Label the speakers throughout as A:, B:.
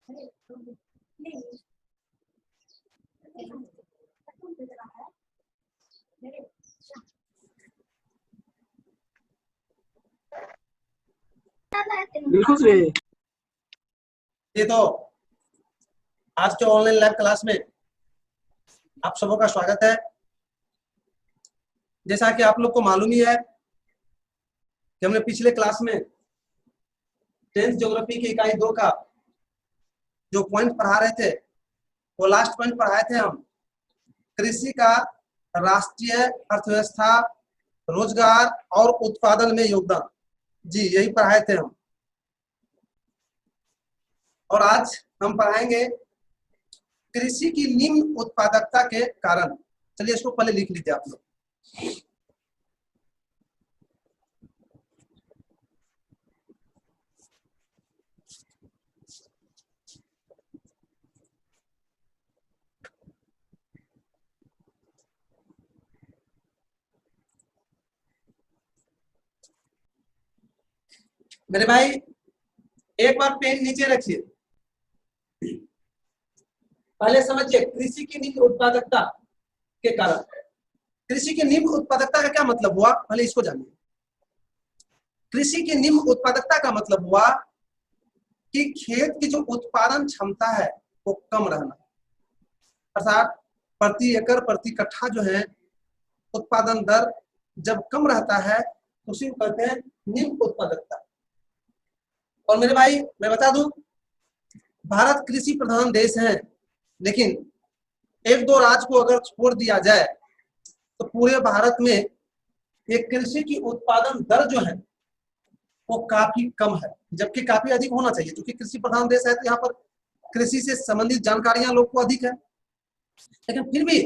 A: बिल्कुल सही।
B: ये तो आज के ऑनलाइन लैब क्लास में आप सबों का स्वागत है। जैसा कि आप लोग को मालूम ही है कि हमने पिछले क्लास में 10th ज्योग्राफी की इकाई 2 का जो पॉइंट पढ़ा रहे थे वो लास्ट पॉइंट पढ़ाए थे हम, कृषि का राष्ट्रीय अर्थव्यवस्था, रोजगार और उत्पादन में योगदान। जी यही पढ़ाए थे हम। और आज हम पढ़ाएंगे कृषि की निम्न उत्पादकता के कारण। चलिए इसको पहले लिख लीजिए आप लोग। मेरे भाई एक बार पेन नीचे रखिए, पहले समझिए कृषि की निम्न उत्पादकता के कारण। कृषि की निम्न उत्पादकता का क्या मतलब हुआ, पहले इसको जानिए। कृषि की निम्न उत्पादकता का मतलब हुआ कि खेत की जो उत्पादन क्षमता है वो कम रहना, अर्थात प्रति एकड़ प्रति कट्ठा जो है उत्पादन दर जब कम रहता है तो उसी को कहते हैं निम्न उत्पादकता। और मेरे भाई मैं बता दूं, भारत कृषि प्रधान देश है, लेकिन एक दो राज्य को अगर छोड़ दिया जाए तो पूरे भारत में एक कृषि की उत्पादन दर जो है वो काफी कम है, जबकि काफी अधिक होना चाहिए। क्योंकि कृषि प्रधान देश है तो यहाँ पर कृषि से संबंधित जानकारियां लोग को अधिक है, लेकिन फिर भी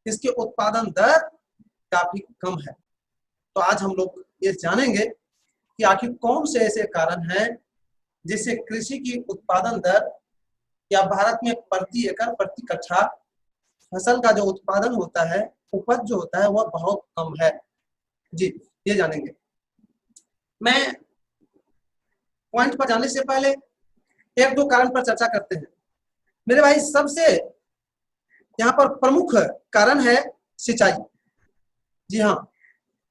B: इसके उत्पादन दर काफी कम है। तो आज हम लोग ये जानेंगे कि आखिर कौन से ऐसे कारण हैं जिससे कृषि की उत्पादन दर या भारत में प्रति एकड़ प्रति कट्ठा फसल का जो उत्पादन होता है, उपज जो होता है वह बहुत कम है। जी ये जानेंगे। मैं पॉइंट पर जाने से पहले एक दो कारण पर चर्चा करते हैं। मेरे भाई सबसे यहाँ पर प्रमुख कारण है सिंचाई। जी हाँ,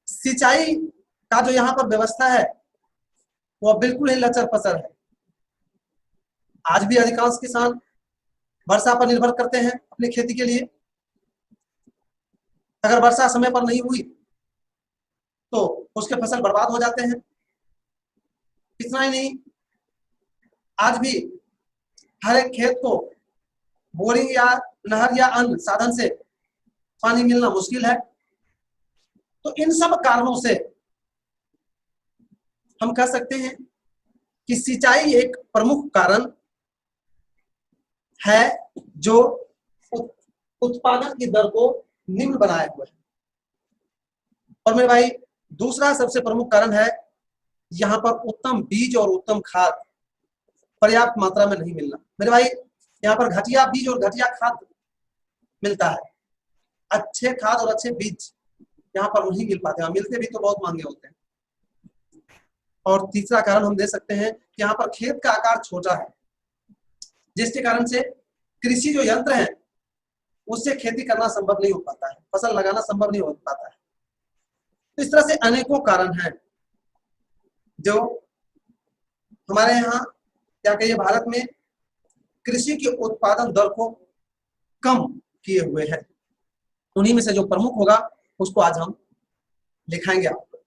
B: सिंचाई का जो यहाँ पर व्यवस्था है वह बिल्कुल ही लचर पचर है। आज भी अधिकांश किसान वर्षा पर निर्भर करते हैं अपनी खेती के लिए। अगर वर्षा समय पर नहीं हुई तो उसके फसल बर्बाद हो जाते हैं। इतना ही नहीं, आज भी हर एक खेत को बोरिंग या नहर या अन्य साधन से पानी मिलना मुश्किल है। तो इन सब कारणों से हम कह सकते हैं कि सिंचाई एक प्रमुख कारण है जो उत्पादन की दर को निम्न बनाए हुए है। और मेरे भाई दूसरा सबसे प्रमुख कारण है यहाँ पर उत्तम बीज और उत्तम खाद पर्याप्त मात्रा में नहीं मिलना। मेरे भाई यहाँ पर घटिया बीज और घटिया खाद मिलता है, अच्छे खाद और अच्छे बीज यहाँ पर नहीं मिल पाते हैं, मिलते भी तो बहुत महंगे होते हैं। और तीसरा कारण हम दे सकते हैं कि यहाँ पर खेत का आकार छोटा है, जिसके कारण से कृषि जो यंत्र है उससे खेती करना संभव नहीं हो पाता है, फसल लगाना संभव नहीं हो पाता है। तो इस तरह से अनेकों कारण हैं जो हमारे यहाँ क्या कहिए भारत में कृषि के उत्पादन दर को कम किए हुए हैं। उन्हीं में से जो प्रमुख होगा उसको आज हम लिखाएंगे आपको।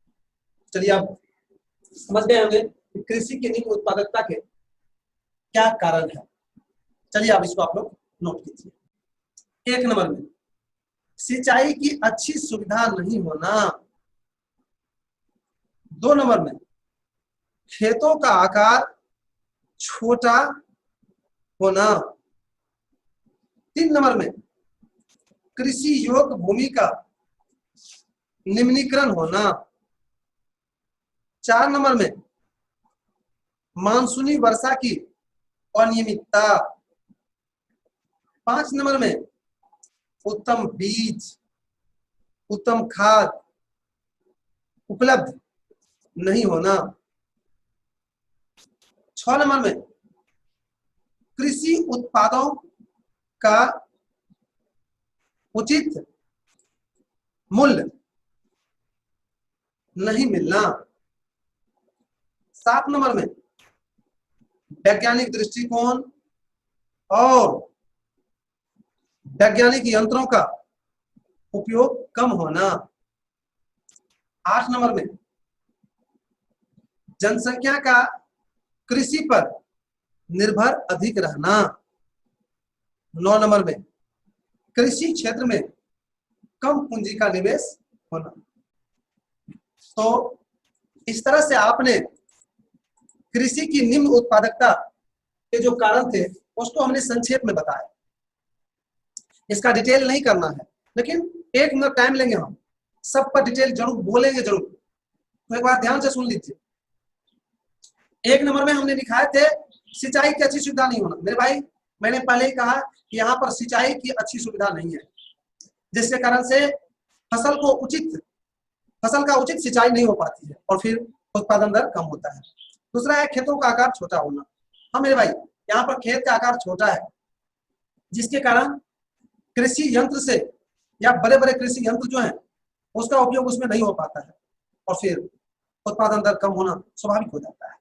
B: चलिए अब समझ गए होंगे कि कृषि की निम्न उत्पादकता के क्या कारण है। चलिए अब इसको आप लोग नोट कीजिए। एक नंबर में सिंचाई की अच्छी सुविधा नहीं होना। दो नंबर में खेतों का आकार छोटा होना। तीन नंबर में कृषि योग्य भूमि का निम्नीकरण होना। चार नंबर में मानसूनी वर्षा की अनियमितता। पांच नंबर में उत्तम बीज उत्तम खाद उपलब्ध नहीं होना। 6 नंबर में कृषि कृषि उत्पादों का उचित मूल्य नहीं मिलना। 7 नंबर में वैज्ञानिक दृष्टिकोण और वैज्ञानिक यंत्रों का उपयोग कम होना। 8 नंबर में जनसंख्या का कृषि पर निर्भर अधिक रहना। 9 नंबर में कृषि क्षेत्र में कम पूंजी का निवेश होना। तो इस तरह से आपने कृषि की निम्न उत्पादकता के जो कारण थे उसको हमने संक्षेप में बताया। इसका डिटेल नहीं करना है, लेकिन 1 मिनट टाइम लेंगे, हम सब पर डिटेल जरूर बोलेंगे जरूर। तो एक बार ध्यान से सुन लीजिए। 1 नंबर में हमने लिखाए थे सिंचाई की अच्छी सुविधा नहीं होना। मेरे भाई, मैंने पहले ही कहा कि यहाँ पर सिंचाई की अच्छी सुविधा नहीं है, जिसके कारण से फसल का उचित सिंचाई नहीं हो पाती है और फिर उत्पादन दर कम होता है। दूसरा है खेतों का आकार छोटा होना। हाँ मेरे भाई, यहाँ पर खेत का आकार छोटा है, जिसके कारण कृषि यंत्र से या बड़े बड़े कृषि यंत्र जो है उसका उपयोग उसमें नहीं हो पाता है और फिर उत्पादन दर कम होना स्वाभाविक हो जाता है।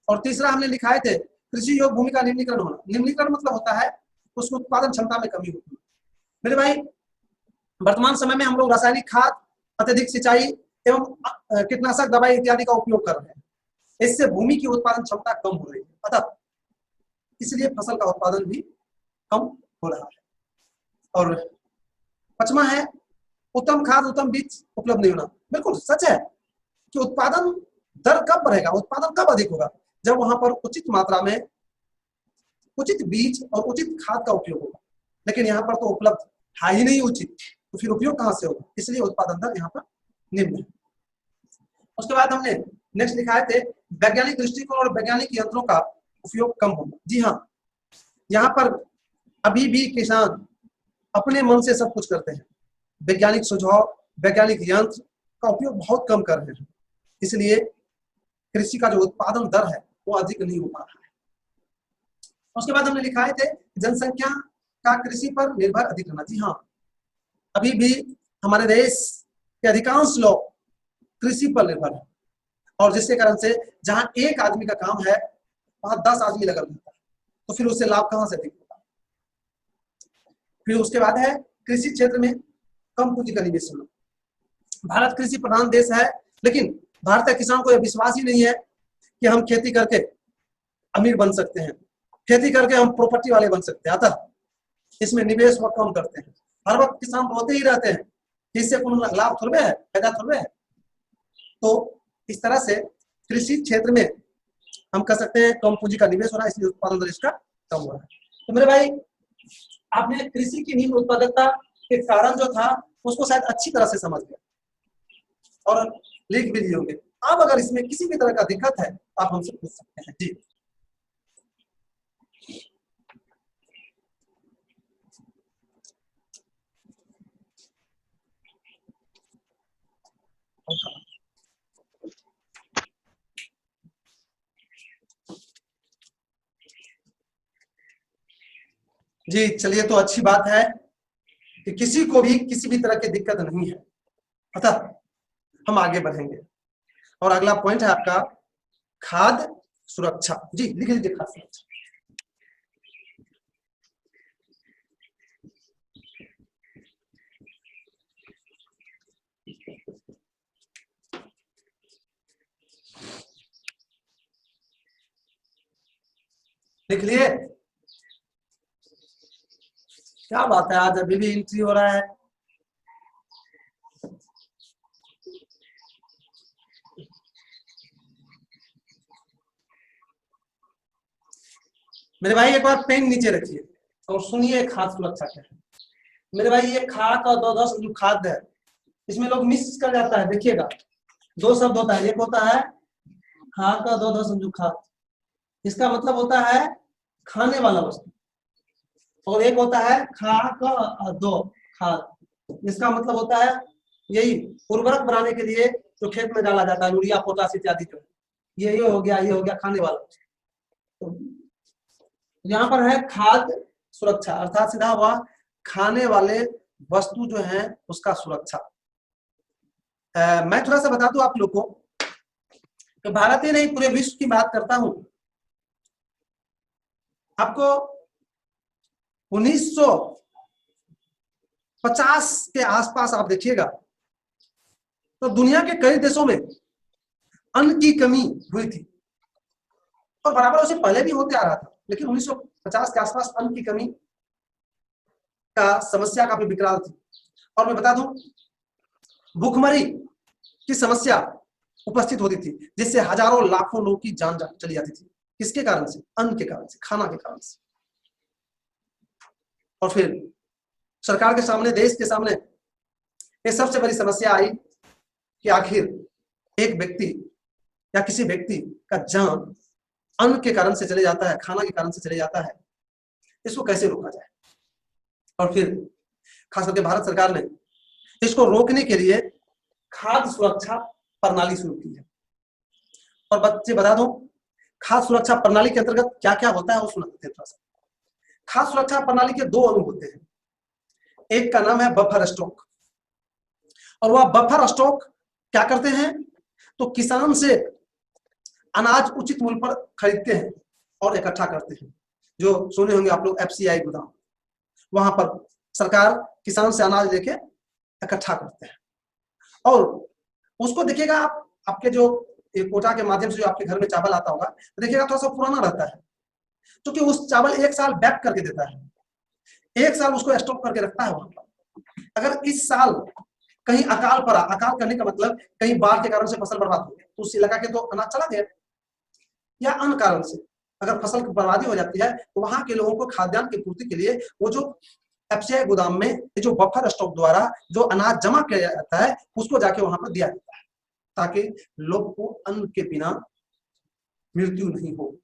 B: और तीसरा हमने लिखाए थे कृषि योग्य भूमि का निम्नीकरण होना। निम्नीकरण मतलब होता है उसमें उत्पादन क्षमता में कमी होती है। मेरे भाई, वर्तमान समय में हम लोग रासायनिक खाद, अत्यधिक सिंचाई एवं कीटनाशक दवाई इत्यादि का उपयोग कर रहे हैं। इससे भूमि की उत्पादन क्षमता कम हो रही है, अतः इसलिए फसल का उत्पादन भी कम हो रहा है। और 5वां है उत्तम खाद उत्तम बीज उपलब्ध नहीं होना। बिल्कुल सच है कि उत्पादन दर कब बढ़ेगा, उत्पादन कब अधिक होगा, जब वहां पर उचित मात्रा में उचित बीज और उचित खाद का उपयोग होगा। लेकिन यहाँ पर तो उपलब्ध है ही नहीं उचित, तो फिर उपयोग कहां से होगा, इसलिए उत्पादन दर यहाँ पर निम्न है। उसके बाद हमने नेक्स्ट लिखाए थे वैज्ञानिक दृष्टिकोण और वैज्ञानिक यंत्रों का उपयोग कम होना। जी हाँ, यहाँ पर अभी भी किसान अपने मन से सब कुछ करते हैं। वैज्ञानिक सुझाव, वैज्ञानिक यंत्र का उपयोग बहुत कम कर रहे हैं, इसलिए कृषि का जो उत्पादन दर है वो अधिक नहीं हो पा रहा है। उसके बाद हमने लिखाए थे जनसंख्या का कृषि पर निर्भर अधिक रहना। जी हाँ, अभी भी हमारे देश के अधिकांश लोग कृषि पर निर्भर है और जिसके कारण से जहां एक आदमी का काम है वहां 10 आदमी लगा रहता है, तो फिर उससे लाभ कहां से अधिक होगा। फिर उसके बाद है कृषि क्षेत्र में कम पूंजी का निवेश होना। भारत कृषि प्रधान देश है, लेकिन भारतीय किसान को यह विश्वास ही नहीं है कि हम खेती करके अमीर बन सकते हैं, खेती करके हम प्रॉपर्टी वाले बन सकते हैं, अतः इसमें निवेश वह कम करते हैं। हर वक्त किसान रोते ही रहते हैं, इससे कोई लाभ थोड़े है, फायदा थोड़े है। तो इस तरह से कृषि क्षेत्र में हम कह सकते हैं कम पूंजी का निवेश हो रहा है, इसलिए उत्पादन दर इसका कम हो रहा है। तो मेरे भाई, आपने कृषि की निम्न उत्पादकता के कारण जो था उसको शायद अच्छी तरह से समझ गया और लिख भी लिए होंगे। अब अगर इसमें किसी भी तरह का दिक्कत है आप हमसे पूछ सकते हैं। जी जी, चलिए, तो अच्छी बात है कि किसी को भी किसी भी तरह की दिक्कत नहीं है, अतः हम आगे बढ़ेंगे। और अगला पॉइंट है आपका खाद्य सुरक्षा। जी लिख लीजिए, खाद्य सुरक्षा। लिख लिए? क्या बात है, आज अभी भी एंट्री हो रहा है। मेरे भाई एक बार पेन नीचे रखिए और सुनिए खाद्य सुरक्षा क्या है। मेरे भाई, ये खाद और 2 जो खाद्य है इसमें लोग मिक्स कर जाता है। देखिएगा, 2 शब्द होता है, एक होता है खाद का 2 संयुक्त खाद, इसका मतलब होता है खाने वाला वस्तु, और एक होता है खा का 2 खाद, इसका मतलब होता है यही उर्वरक बनाने के लिए जो खेत में डाला जाता है, यूरिया पोटाश इत्यादि। जो ये हो गया, ये हो गया खाने वाला। तो यहाँ पर है खाद्य सुरक्षा, अर्थात सीधा हुआ खाने वाले वस्तु जो है उसका सुरक्षा। मैं थोड़ा सा बता दूं आप लोग को कि भारत ही नहीं पूरे विश्व की बात करता हूं। आपको 1950 के आसपास आप देखिएगा तो दुनिया के कई देशों में अन्न की कमी हुई थी, और बराबर उससे पहले भी होते आ रहा था, लेकिन 1950 के आसपास अन्न की कमी का समस्या काफी विकराल थी। और मैं बता दूं भूखमरी की समस्या उपस्थित होती थी, जिससे हजारों लाखों लोगों की जान चली जाती थी। किसके कारण से? अन्न के कारण से, खाना के कारण से। और फिर सरकार के सामने, देश के सामने ये सबसे बड़ी समस्या आई कि आखिर एक व्यक्ति या किसी व्यक्ति का जान अन्न के कारण से चले जाता है, खाना के कारण से चले जाता है, इसको कैसे रोका जाए। और फिर खास करके भारत सरकार ने इसको रोकने के लिए खाद्य सुरक्षा प्रणाली शुरू की है। और बच्चे बता दूं खाद्य सुरक्षा प्रणाली के अंतर्गत क्या क्या होता है वो सुनाते हैं थोड़ा सा। खाद्य सुरक्षा प्रणाली के दो अंग होते हैं, एक का नाम है बफर स्टॉक, और वह बफर स्टॉक क्या करते हैं तो किसान से अनाज उचित मूल्य पर खरीदते हैं और इकट्ठा करते हैं। जो सुने होंगे आप लोग FCI गोदाम, वहां पर सरकार किसान से अनाज लेके इकट्ठा करते हैं, और उसको देखिएगा आप, आपके जो कोटा के माध्यम से जो आपके घर में चावल आता होगा तो देखिएगा थोड़ा सा पुराना रहता है, क्योंकि उस चावल एक साल बैक करके देता है, एक साल उसको स्टॉक करके रखता है वहां पर। अगर इस साल कहीं अकाल पड़ा, अकाल करने का मतलब कहीं बाढ़ के कारण से फसल बर्बाद हो गई तो उस इलाका के तो अनाज चला गया, या अन्य कारण से अगर फसल की बर्बादी हो जाती है तो वहां के लोगों को खाद्यान्न की पूर्ति के लिए वो जो FCI गोदाम में जो बफर स्टॉक द्वारा जो अनाज जमा किया जाता है उसको जाके वहां पर दिया जाता है, ताकि लोग को अन्न के बिना मृत्यु नहीं हो।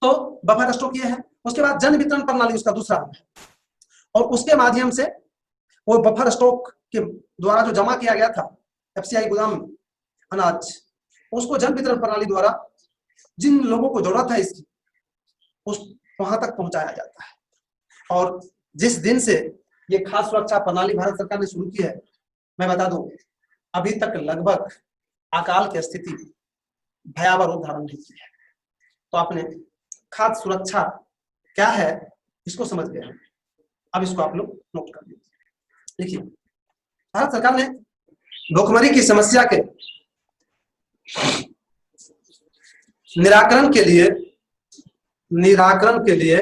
B: तो बफर स्टॉक ये है। उसके बाद जन वितरण प्रणाली उसका दूसरा अंग है, और उसके माध्यम से वो बफर स्टॉक के द्वारा जो जमा किया गया था FCI गोदाम में अनाज, उसको जन वितरण प्रणाली द्वारा जिन लोगों को जरूरत है इसकी उस वहां तक पहुंचाया जाता है। और जिस दिन से ये खाद्य सुरक्षा प्रणाली भारत सरकार ने शुरू की है, मैं बता दूं अभी तक लगभग अकाल की स्थिति भयावह रूप धारण नहीं की है। तो आपने खाद्य सुरक्षा क्या है इसको समझ गए। अब इसको आप लोग नोट कर लीजिए। देखिए भारत सरकार ने भूखमरी की समस्या के निराकरण के लिए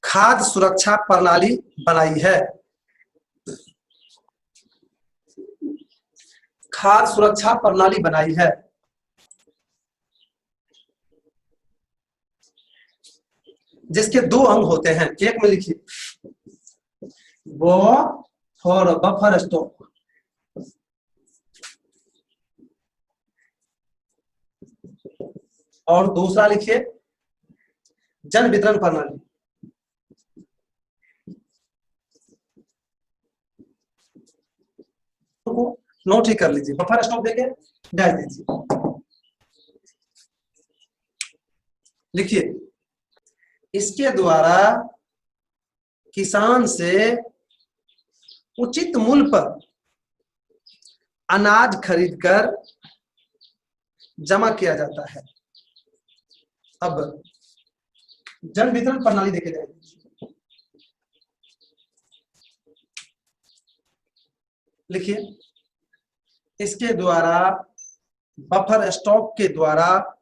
B: खाद्य सुरक्षा प्रणाली बनाई है। खाद्य सुरक्षा प्रणाली बनाई है जिसके दो अंग होते हैं, एक में लिखिए वो और बफर स्टॉक, और दूसरा लिखिए जन वितरण प्रणाली। को नोट ही कर लीजिए, बफर स्टॉक देके डाल दीजिए। लिखिए इसके द्वारा किसान से उचित मूल्य पर अनाज खरीदकर जमा किया जाता है। अब जन वितरण प्रणाली देखे जाएगी। लिखिए इसके द्वारा बफर स्टॉक के द्वारा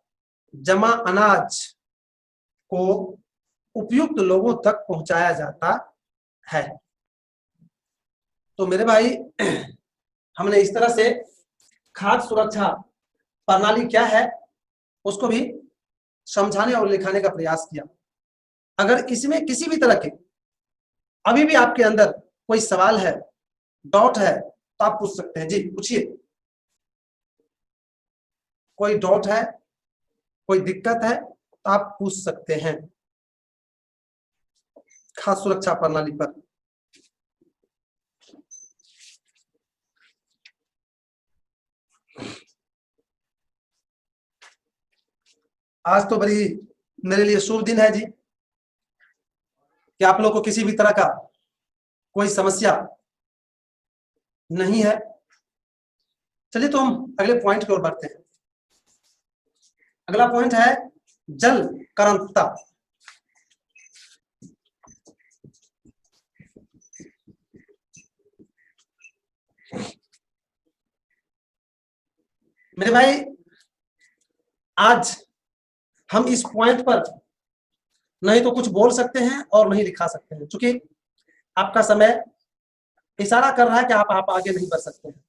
B: जमा अनाज को उपयुक्त लोगों तक पहुंचाया जाता है। तो मेरे भाई हमने इस तरह से खाद्य सुरक्षा प्रणाली क्या है उसको भी समझाने और लिखाने का प्रयास किया। अगर इसमें किसी भी तरह के अभी भी आपके अंदर कोई सवाल है, डाउट है तो आप पूछ सकते हैं। जी पूछिए, कोई डाउट है, कोई दिक्कत है तो आप पूछ सकते हैं खाद्य सुरक्षा प्रणाली पर। आज तो बड़ी मेरे लिए शुभ दिन है जी कि आप लोग को किसी भी तरह का कोई समस्या नहीं है। चलिए तो हम अगले पॉइंट की ओर बढ़ते हैं। अगला पॉइंट है जल करंतता। मेरे भाई आज हम इस पॉइंट पर नहीं तो कुछ बोल सकते हैं और नहीं लिखा सकते हैं, क्योंकि आपका समय इशारा कर रहा है कि आप आगे नहीं बढ़ सकते हैं।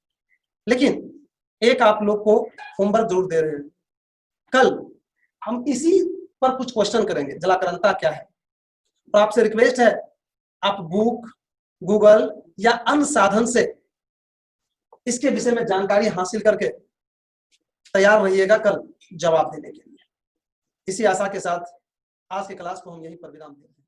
B: लेकिन एक आप लोग को होमवर्क जरूर दे रहे हैं। कल हम इसी पर कुछ क्वेश्चन करेंगे, जलाकरंता क्या है। तो आपसे रिक्वेस्ट है आप बुक, गूगल या अन्य साधन से इसके विषय में जानकारी हासिल करके तैयार रहिएगा कल जवाब देने के लिए। इसी आशा के साथ आज की क्लास को हम यहीं पर विराम देते हैं।